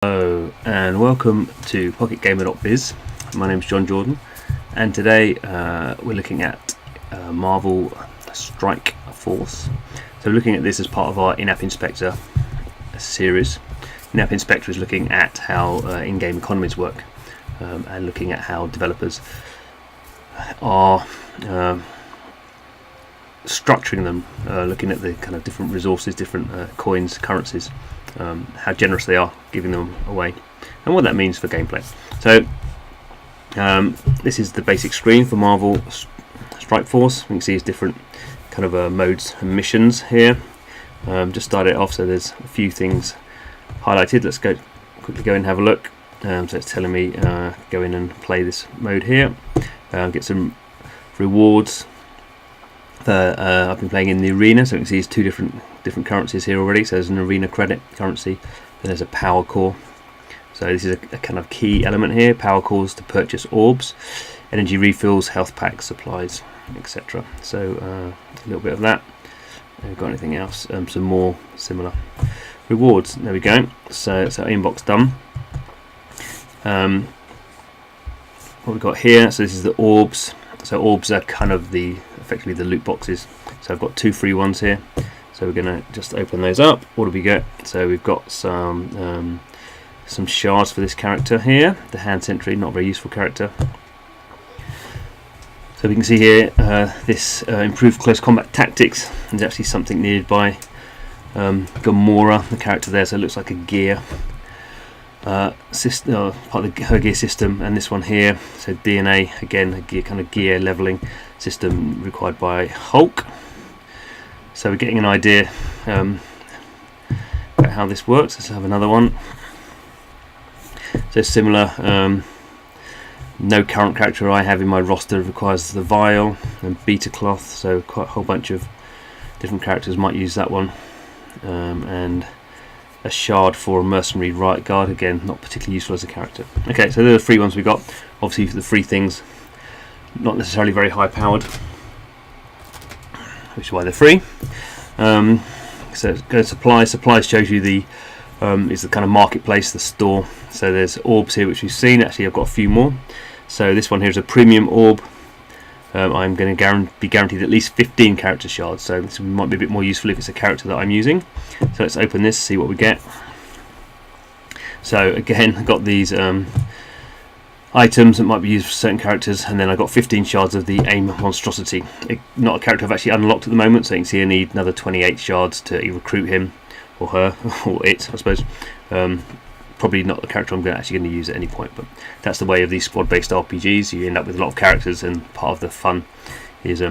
Hello and welcome to PocketGamer.biz. My name is John Jordan, and today we're looking at Marvel Strike Force. So looking at this as part of our in-app inspector series. In-app inspector is looking at how in-game economies work and looking at how developers are structuring them, looking at the kind of different resources, different coins, currencies, how generous they are giving them away, and what that means for gameplay. So this is the basic screen for Marvel Strike Force. We can see it's different kind of modes and missions here. Just started it off, so there's a few things highlighted. Let's quickly go and have a look. So it's telling me go in and play this mode here, get some rewards. I've been playing in the arena, so you can see it's two different currencies here already. So there's an arena credit currency, then there's a power core. So this is a kind of key element here. Power cores to purchase orbs, energy refills, health packs, supplies, etc. So a little bit of that. Have we got anything else? Some more similar rewards. There we go. So it's our inbox done. What we've got here, so this is the orbs. So orbs are kind of effectively the loot boxes. So I've got two free ones here. So we're going to just open those up. What do we get? So we've got some shards for this character here. The hand sentry, not a very useful character. So we can see here this improved close combat tactics is actually something needed by Gamora, the character there. So it looks like a gear system, part of her gear system, and this one here. So DNA, again, a gear, kind of gear leveling system required by Hulk. So we're getting an idea about how this works. Let's have another one. So similar. No current character I have in my roster requires the vial and beta cloth. So quite a whole bunch of different characters might use that one, and a shard for a mercenary right guard, again not particularly useful as a character. Okay, so they're the free ones we got. Obviously the free things not necessarily very high powered, which is why they're free. So go to supplies. Supplies shows you the is the kind of marketplace, the store. So there's orbs here which we've seen. Actually I've got a few more. So this one here is a premium orb. I'm going to be guaranteed at least 15 character shards, so this might be a bit more useful if it's a character that I'm using. So let's open this, see what we get. So again, I've got these items that might be used for certain characters, and then I've got 15 shards of the AIM monstrosity. Not a character I've actually unlocked at the moment, so you can see I need another 28 shards to recruit him or her or it, I suppose. Probably not the character I'm actually going to use at any point, but that's the way of these squad-based RPGs. You end up with a lot of characters, and part of the fun is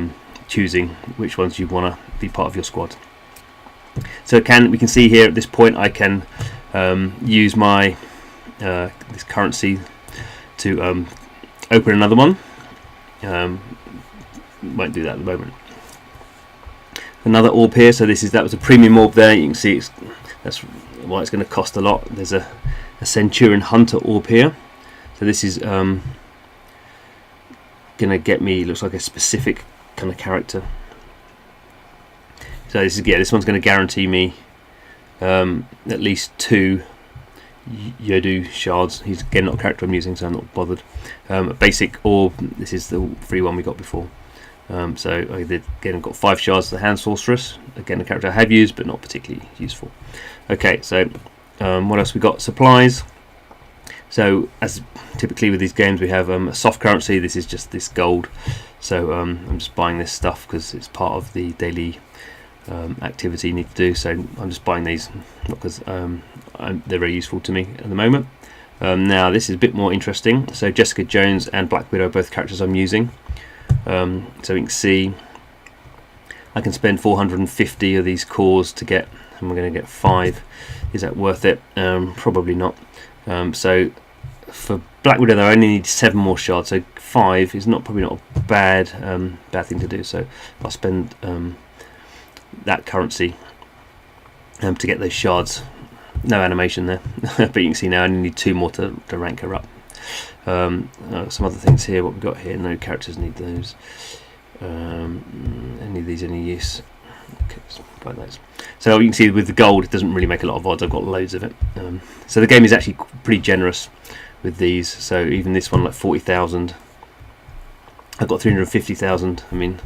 choosing which ones you want to be part of your squad. So we can see here at this point I can use my this currency to open another one. Won't do that at the moment. Another orb here. So that was a premium orb there. You can see that's why it's going to cost a lot. There's a Centurion Hunter orb here. So this is going to get me, looks like a specific kind of character. So this one's going to guarantee me at least 2 Yodu shards. He's again not a character I'm using, so I'm not bothered. A basic orb. This is the free one we got before. So again, I've got 5 shards of the Hand Sorceress. Again, a character I have used, but not particularly useful. Okay, so what else we got? Supplies. So as typically with these games, we have a soft currency. This is just this gold. So I'm just buying this stuff because it's part of the daily activity you need to do. So I'm just buying these not because they're very useful to me at the moment. Now this is a bit more interesting. So Jessica Jones and Black Widow are both characters I'm using. So we can see I can spend 450 of these cores to get, and we're going to get 5. Is that worth it? Probably not. So for Black Widow I only need 7 more shards, so 5 is probably not a bad thing to do. So I'll spend that currency to get those shards. No animation there, but you can see now I only need 2 more to rank her up. Some other things here. What we've got here, no characters need those. Any of these any use? Okay, let's buy those. So you can see with the gold, it doesn't really make a lot of odds. I've got loads of it. So the game is actually pretty generous with these. So even this one, like 40,000. I've got 350,000. I mean,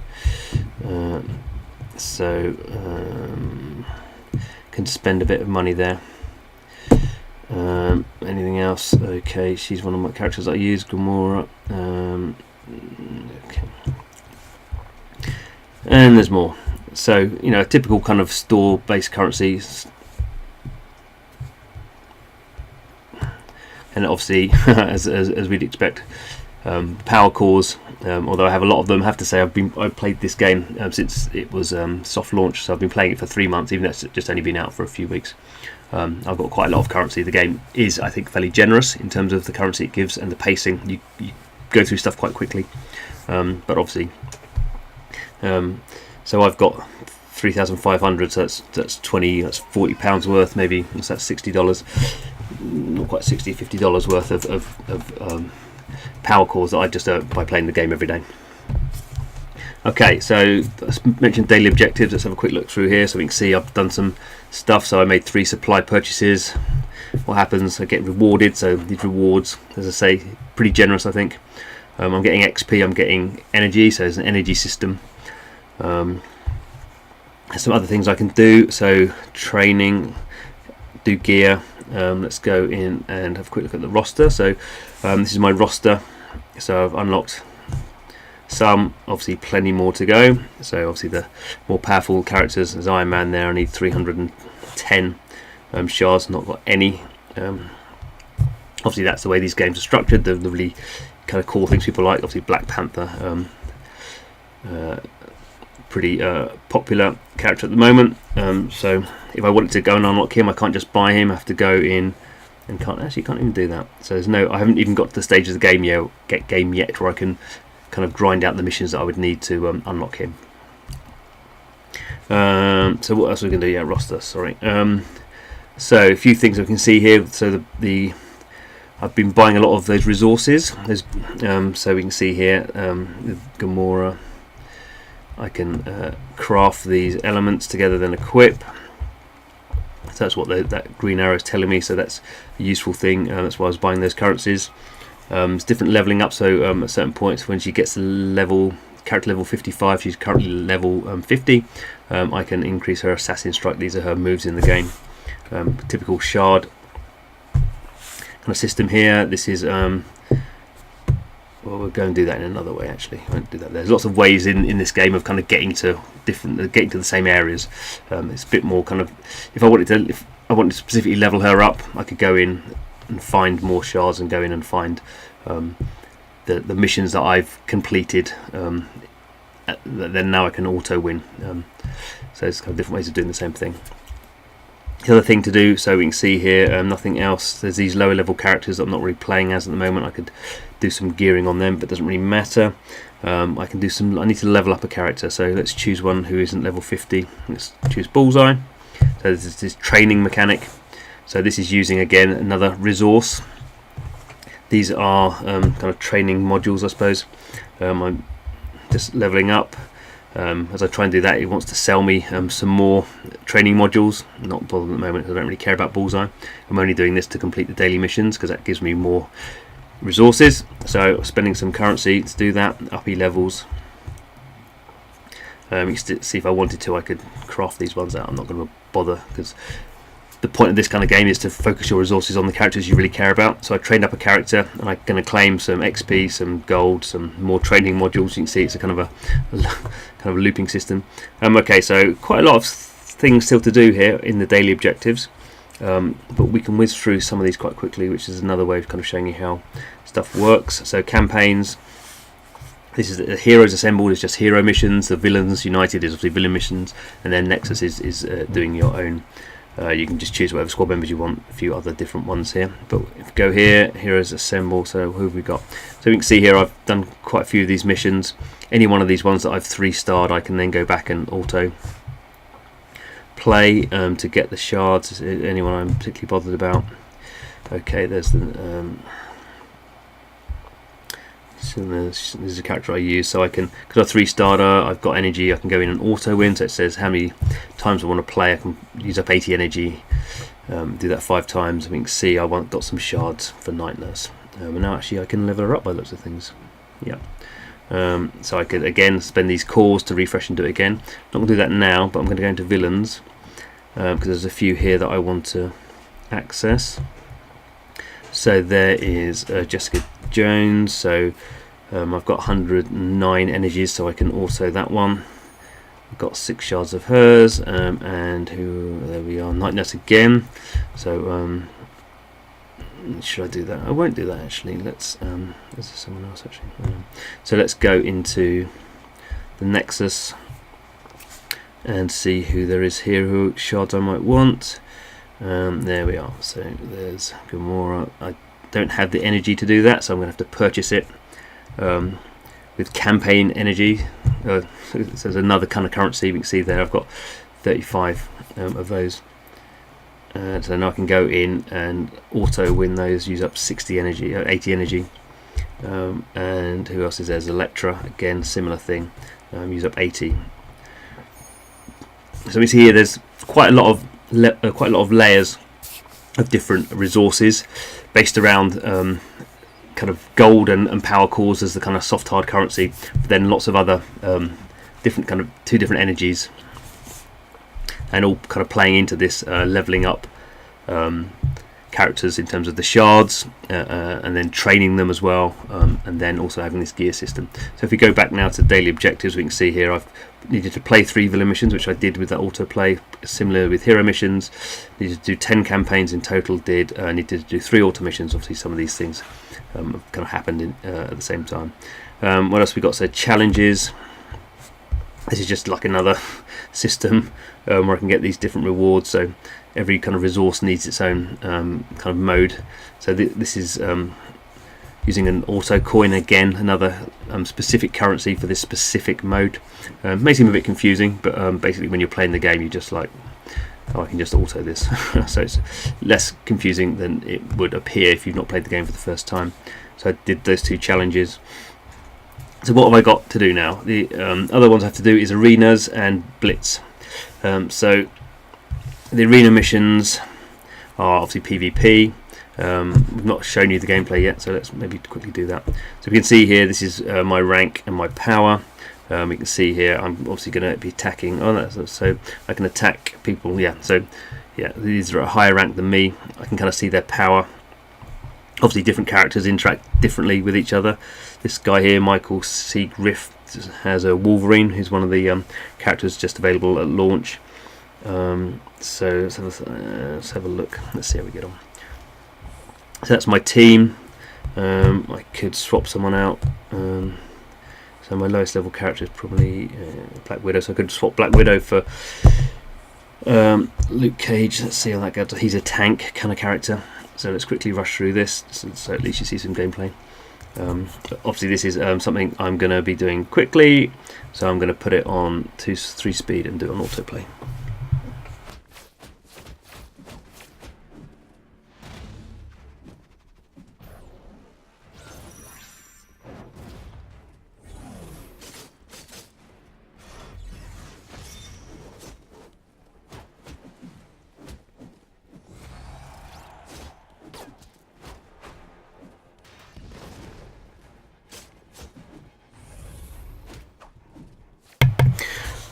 can spend a bit of money there. Anything else? Okay, she's one of my characters I use, Gamora. Okay. And there's more. So, you know, a typical kind of store-based currency. And obviously, as we'd expect, power cores. Although I have a lot of them, I have to say I've played this game since it was soft launch, so I've been playing it for 3 months, even though it's just only been out for a few weeks. I've got quite a lot of currency. The game is, I think, fairly generous in terms of the currency it gives and the pacing. You go through stuff quite quickly, but obviously, so I've got 3,500. So that's £40 worth, maybe. So that's $60, not quite $60, $50 worth of power cores that I just earn by playing the game every day. Okay, so I mentioned daily objectives. Let's have a quick look through here so we can see I've done some stuff. So I made 3 supply purchases. What happens? I get rewarded. So these rewards, as I say, pretty generous, I think. I'm getting XP, I'm getting energy, so there's an energy system. There's some other things I can do. So training, do gear. Let's go in and have a quick look at the roster. So this is my roster. So I've unlocked some, obviously plenty more to go. So obviously the more powerful characters, as Iron Man there, I need 310 shards, not got any. Obviously that's the way these games are structured. The really kind of cool things people like, obviously Black Panther, pretty popular character at the moment. So if I wanted to go and unlock him, I can't just buy him. I have to go in and can't even do that. So there's no, I haven't even got to the stage of the game yet where I can kind of grind out the missions that I would need to unlock him. So what else are we going to do? Yeah, roster, sorry. So a few things we can see here. So I've been buying a lot of those resources. So we can see here with Gamora, I can craft these elements together, then equip. So that's what that green arrow is telling me. So that's a useful thing. That's why I was buying those currencies. It's different leveling up. So at certain points, when she gets to character level 55, she's currently level 50. I can increase her assassin strike. These are her moves in the game. Typical shard kind of system here. This is well, we'll go and do that in another way. Actually, I won't do that. There's lots of ways in this game of kind of getting to the same areas. It's a bit more kind of, if I wanted to specifically level her up, I could go in and find more shards and go in and find the missions that I've completed. Then now I can auto win. So it's kind of different ways of doing the same thing. The other thing to do, so we can see here, nothing else. There's these lower level characters that I'm not really playing as at the moment. I could do some gearing on them, but it doesn't really matter. I can do some. I need to level up a character, so let's choose one who isn't level 50. Let's choose Bullseye. So this is this training mechanic. So this is using again another resource. These are kind of training modules, I suppose. I'm just leveling up. As I try and do that, it wants to sell me some more training modules. Not bothered at the moment because I don't really care about Bullseye. I'm only doing this to complete the daily missions because that gives me more resources. So spending some currency to do that. Uppy levels. You can see if I wanted to, I could craft these ones out. I'm not going to bother because the point of this kind of game is to focus your resources on the characters you really care about. So I trained up a character and I'm going to claim some XP, some gold, some more training modules. You can see it's a kind of a looping system. Okay, so quite a lot of things still to do here in the daily objectives, but we can whiz through some of these quite quickly, which is another way of kind of showing you how stuff works. So campaigns. This is the Heroes Assembled is just hero missions. The Villains United is obviously villain missions, and then Nexus is doing your own. You can just choose whatever squad members you want. A few other different ones here, but if you go here, Heroes Assemble. So who have we got? So we can see here I've done quite a few of these missions. Any one of these ones that I've 3-starred, I can then go back and auto play to get the shards. Anyone I'm particularly bothered about. Okay, there's the So this is a character I use, so I can, because I'm 3-starter, I've got energy, I can go in and auto win, so it says how many times I want to play. I can use up 80 energy, do that 5 times, and we can see I got some shards for Night Nurse. And now actually I can level her up by lots of things. Yeah. So I could again spend these cores to refresh and do it again. Not going to do that now, but I'm going to go into villains, because there's a few here that I want to access. So there is Jessica Jones, so I've got 109 energies, so I can auto that one. I've got 6 shards of hers, and there we are, Night Nurse again. So should I do that? I won't do that actually. Let's is there someone else actually? So let's go into the Nexus and see who there is here, who shards I might want. There we are. So there's Gamora. I don't have the energy to do that, so I'm going to have to purchase it with campaign energy. So there's another kind of currency. We can see there I've got 35 of those. So now I can go in and auto win those, use up 60 energy, 80 energy. And who else is there? There's Electra, again, similar thing, use up 80. So we see here there's quite a lot of layers of different resources based around kind of gold and power cores as the kind of soft hard currency, but then lots of other different kind of 2 different energies, and all kind of playing into this leveling up characters in terms of the shards, and then training them as well, and then also having this gear system. So if we go back now to daily objectives, we can see here I've needed to play 3 villain missions, which I did with that autoplay. Similar with hero missions, needed to do 10 campaigns in total. Needed to do 3 auto missions. Obviously some of these things have kind of happened at the same time. What else we got? So challenges. This is just like another system where I can get these different rewards. So every kind of resource needs its own kind of mode. So this is using an auto coin, again another specific currency for this specific mode. May seem a bit confusing, but basically when you're playing the game, you just like, oh, I can just auto this. So it's less confusing than it would appear if you've not played the game for the first time. So I did those 2 challenges. So what have I got to do now? The other ones I have to do is arenas and blitz. So the arena missions are obviously PvP. We've not shown you the gameplay yet, so let's maybe quickly do that. So we can see here, this is my rank and my power. We can see here I'm obviously going to be attacking. So I can attack people. Yeah, so yeah, these are a higher rank than me. I can kind of see their power. Obviously different characters interact differently with each other. This guy here, Michael C. Griff, has a Wolverine, who's one of the characters just available at launch. So let's have a look. Let's see how we get on. So that's my team. I could swap someone out. So my lowest level character is probably Black Widow. So I could swap Black Widow for Luke Cage. Let's see how that goes. He's a tank kind of character. So let's quickly rush through this, so at least you see some gameplay. Obviously this is something I'm going to be doing quickly, so I'm going to put it on 3 speed and do it on autoplay.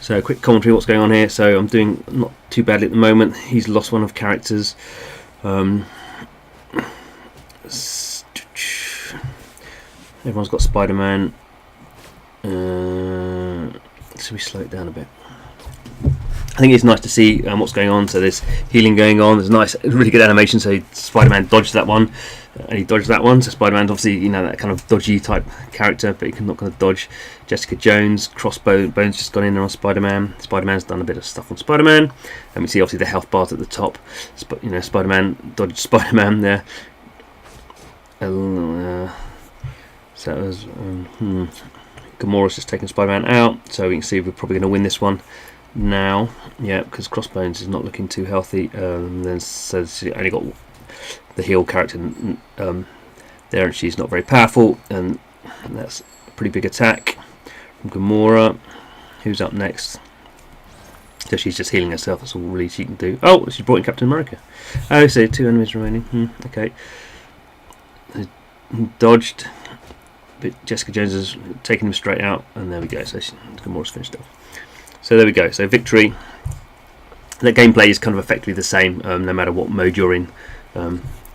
So a quick commentary what's going on here. So I'm doing not too badly at the moment. He's lost one of characters. Everyone's got Spider-Man. So we slow it down a bit. I think it's nice to see what's going on. So there's healing going on. There's nice, really good animation. So Spider-Man dodged that one, and he dodged that one. So Spider-Man's obviously, you know, that kind of dodgy type character, but he's not going to dodge. Jessica Jones, Bones just gone in there on Spider-Man. Spider-Man's done a bit of stuff on Spider-Man, and we see obviously the health bars at the top. You know, Spider-Man dodged Spider-Man there. So that was Gamora's just taken Spider-Man out. So we can see we're probably going to win this one now, yeah, because Crossbones is not looking too healthy. Then so she only got the heal character there, and she's not very powerful. And And that's a pretty big attack from Gamora. Who's up next? So she's just healing herself. That's all really she can do. Oh, she's brought in Captain America. Oh, so 2 enemies remaining. Okay. Dodged. But Jessica Jones has taken him straight out. And there we go. So Gamora's finished off. So there we go. So victory. The gameplay is kind of effectively the same no matter what mode you're in.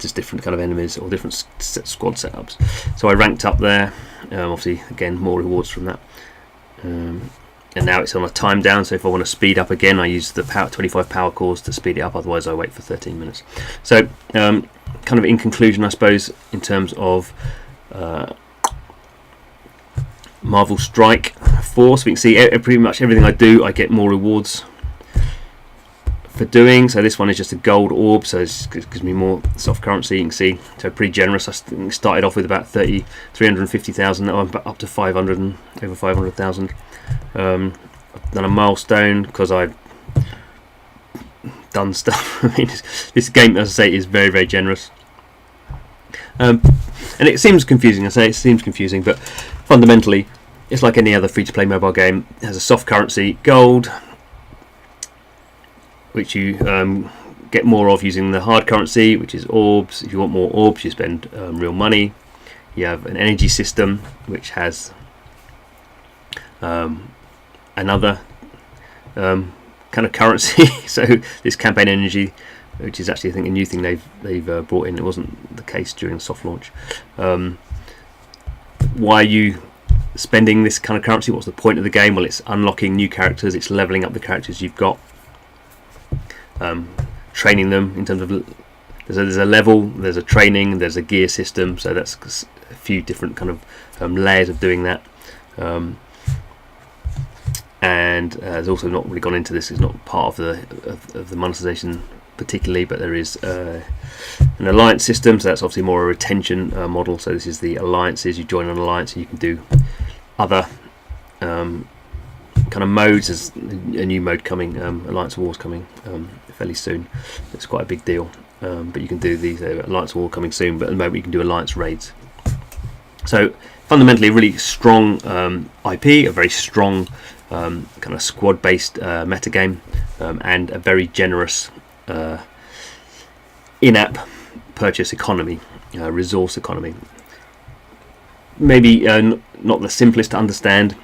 Just different kind of enemies or different squad setups. So I ranked up there. Obviously, again, more rewards from that. And now it's on a time down, so if I want to speed up again, I use the 25 power cores to speed it up, otherwise I wait for 13 minutes. So kind of in conclusion, I suppose, in terms of Marvel Strike Force, we can see pretty much everything I do, I get more rewards for doing. So this one is just a gold orb, so it gives me more soft currency. You can see, so pretty generous. I started off with about 350,000. Now I'm up to 500 and over 500,000. I've done a milestone because I've done stuff. I mean, this game, as I say, is very, very generous. And it seems confusing. I say it seems confusing, but fundamentally, it's like any other free-to-play mobile game. It has a soft currency, gold, which you get more of using the hard currency, which is orbs. If you want more orbs, you spend real money. You have an energy system, which has another kind of currency. So this campaign energy, which is actually I think a new thing they've brought in. It wasn't the case during the soft launch. Why are you spending this kind of currency? What's the point of the game? Well, it's unlocking new characters. It's leveling up the characters you've got. Training them in terms of there's a level, there's a training, there's a gear system, so that's a few different kind of layers of doing that. And there's also not really gone into this. It's not part of the monetization particularly, but there is an alliance system, so that's obviously more a retention model. So this is the alliances. You join an alliance and you can do other kind of modes. There's a new mode coming, Alliance Wars coming fairly soon. It's quite a big deal, but you can do these Alliance War coming soon, but at the moment you can do alliance raids. So fundamentally a really strong IP, a very strong kind of squad based metagame, and a very generous in-app purchase economy, resource economy. Maybe not the simplest to understand,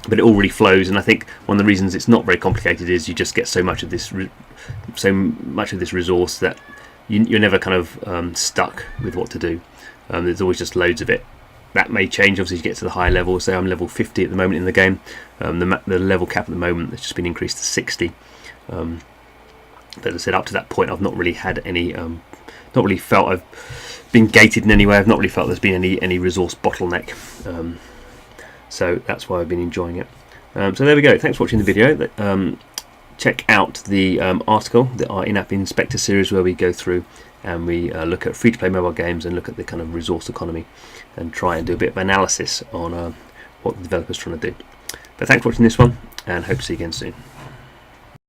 but it all really flows. And I think one of the reasons it's not very complicated is you just get so much of this resource that you're never kind of stuck with what to do. There's always just loads of it. That may change obviously as you get to the higher level. So I'm level 50 at the moment in the game. The level cap at the moment has just been increased to 60. But as I said, up to that point I've not really had any not really felt I've been gated in any way. I've not really felt there's been any resource bottleneck. So that's why I've been enjoying it. So there we go. Thanks for watching the video. Check out the article, our in-app inspector series, where we go through and we look at free-to-play mobile games and look at the kind of resource economy and try and do a bit of analysis on what the developer's trying to do. But thanks for watching this one, and hope to see you again soon.